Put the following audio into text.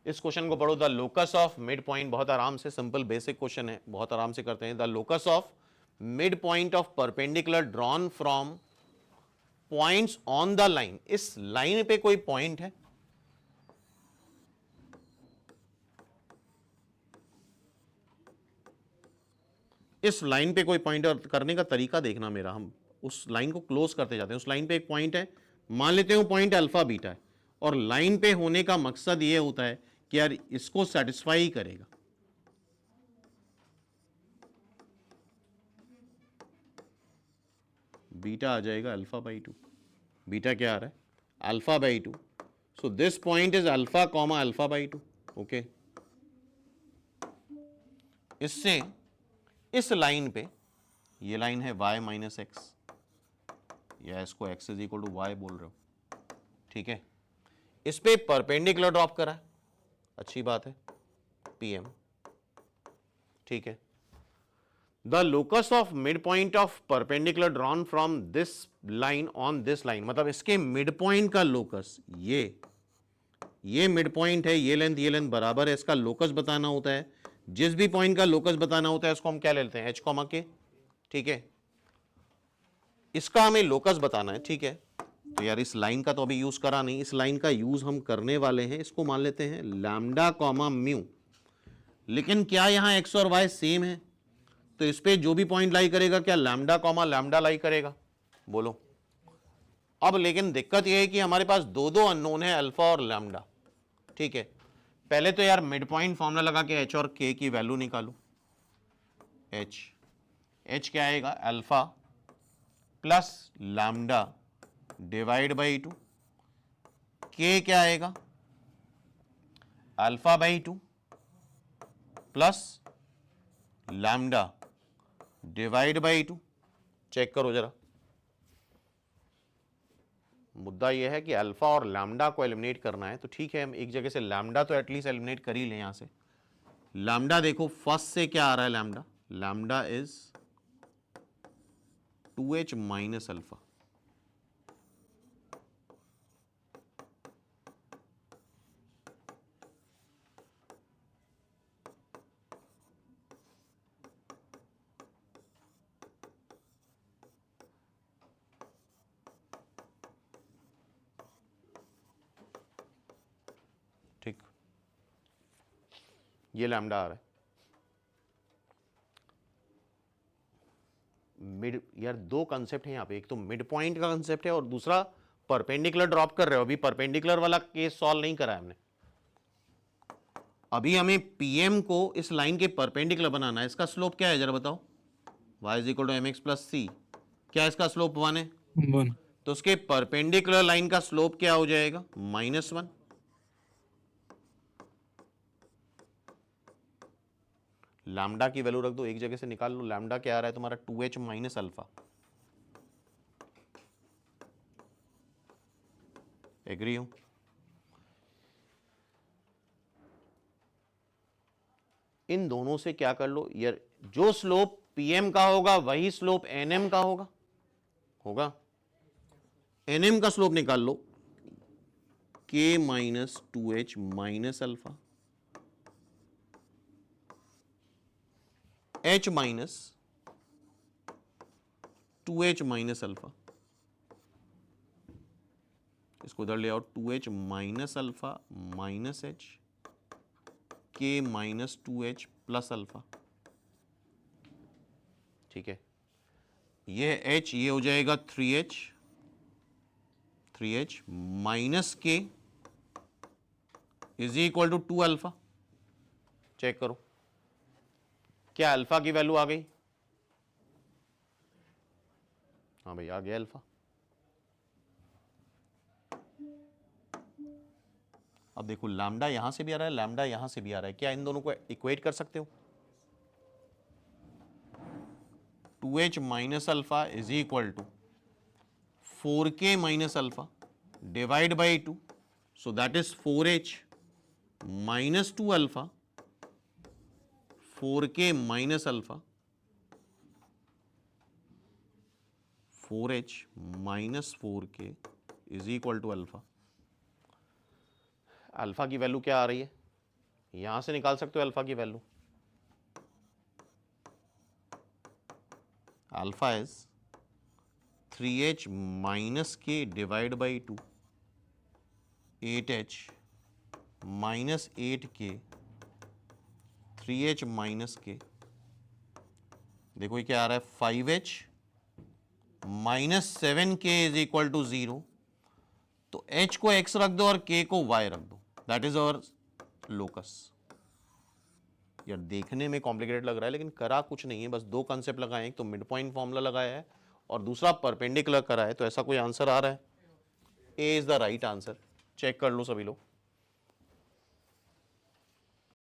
इस क्वेश्चन को पढ़ो, the locus of mid point, बहुत आराम से सिंपल बेसिक क्वेश्चन है, बहुत आराम से करते हैं। The locus of mid point of perpendicular drawn from points on the line, इस लाइन पे कोई पॉइंट है, इस लाइन पे कोई पॉइंट, और करने का तरीका देखना मेरा, हम उस लाइन को क्लोज करते जाते हैं। उस लाइन पे एक पॉइंट है, मान लेते हैं वो पॉइंट अल्फा बीटा है, और लाइन पे होने का मकसद ये होता है कि यार इसको सेटिस्फाई करेगा। बीटा आ जाएगा अल्फा बाई 2, बीटा क्या आ रहा है, alpha by 2, so this point is alpha comma alpha by 2। Okay, इससे इस लाइन पे, ये लाइन है y माइनस एक्स, या इसको x is equal to Y बोल रहे हो, ठीक है, इस पे परपेंडिकुलर ड्रॉप करा है, अच्छी बात है, PM, ठीक है। The locus of mid point of perpendicular drawn from this line on this line, मतलब इसके मिड पॉइंट का लोकस, ये मिड पॉइंट है, ये लेंथ बराबर है, इसका लोकस बताना होता है। जिस भी पॉइंट का लोकस बताना होता है इसको हम क्या ले लेते हैं, h कॉमा के, ठीक है, इसका हमें लोकस बताना है, ठीक है। तो यार इस लाइन का तो अभी यूज करा नहीं, इस लाइन का यूज हम करने वाले हैं, इसको मान लेते हैं लैम्डा कॉमा म्यू। लेकिन क्या यहां एक्स और वाई सेम है, तो इस पे जो भी पॉइंट लाई करेगा क्या लैम्डा कॉमा लैम्डा लाई करेगा, बोलो। अब लेकिन दिक्कत यह है कि हमारे पास दो दो अननोन है, अल्फा और लैम्डा, ठीक है। पहले तो यार मिड पॉइंट फॉर्मूला लगा के एच और के की वैल्यू निकालो। एच क्या आएगा, alpha plus lambda divide by 2, K क्या आएगा, alpha by 2 plus lambda divide by 2। Check करो जरा, मुद्दा यह है कि अल्फा और लैम्डा को एलिमिनेट करना है, तो ठीक है, हम एक जगह से लैम्डा तो एटलीस्ट एलिमिनेट कर ही लें। यहां से लैम्डा देखो फर्स्ट से क्या आ रहा है, lambda, lambda is 2h minus alpha, ठीक, ये लैम्डा आ रहा है। मिड, यार दो कंसेप्ट है यहां पे, एक तो मिड पॉइंट का कंसेप्ट है और दूसरा परपेंडिकुलर ड्रॉप कर रहे हो। अभी परपेंडिकुलर वाला केस सॉल्व नहीं करा है हमने, अभी हमें पीएम को इस लाइन के परपेंडिकुलर बनाना है। इसका स्लोप क्या है जरा बताओ, y is equal to M X plus C, क्या इसका स्लोप 1 है, 1। तो उसके परपेंडिकुलर लाइन का स्लोप क्या हो जाएगा, -1। लैम्डा की वैल्यू रख दो, एक जगह से निकाल लो, लैम्डा क्या आ रहा है तुम्हारा, 2h माइनस अल्फा। एग्री हो, इन दोनों से क्या कर लो यार, जो स्लोप पीएम का होगा वही स्लोप एनएम का होगा एनएम का स्लोप निकाल लो, k minus 2h minus alpha, h minus 2h minus alpha, इसको उधर ले आओ, 2h minus alpha minus h, k minus 2h plus alpha, ठीक है। ये h, ये हो जाएगा 3h minus k is equal to 2 alpha. Check करो, क्या अल्फा की वैल्यू आ गई, हाँ भाई आ गया अल्फा। अब देखो लैम्डा यहां से भी आ रहा है, लैम्डा यहां से भी आ रहा है, क्या इन दोनों को इक्वेट कर सकते हो, 2h minus alpha is equal to 4k minus alpha divide by 2, so that is 4h minus 2 alpha, 4k minus alpha, 4h minus 4k is equal to alpha. Alpha की वैल्यू क्या आ रही है, यहां से निकाल सकते हो अल्फा की value, alpha is 3h minus K divide by 2, 8h minus 8k, 3h minus K, देखो ये क्या आ रहा है 5h minus 7k is equal to 0। तो h को x रख दो और k को y रख दो, दैट इज अवर लोकस। यार देखने में कॉम्प्लिकेटेड लग रहा है लेकिन करा कुछ नहीं है, बस दो कंसेप्ट लगाए, एक तो मिड पॉइंट फॉर्मूला लगाया है और दूसरा परपेंडिकुलर करा है। तो ऐसा कोई आंसर आ रहा है? A is the right answer, check कर लो सभी लोग।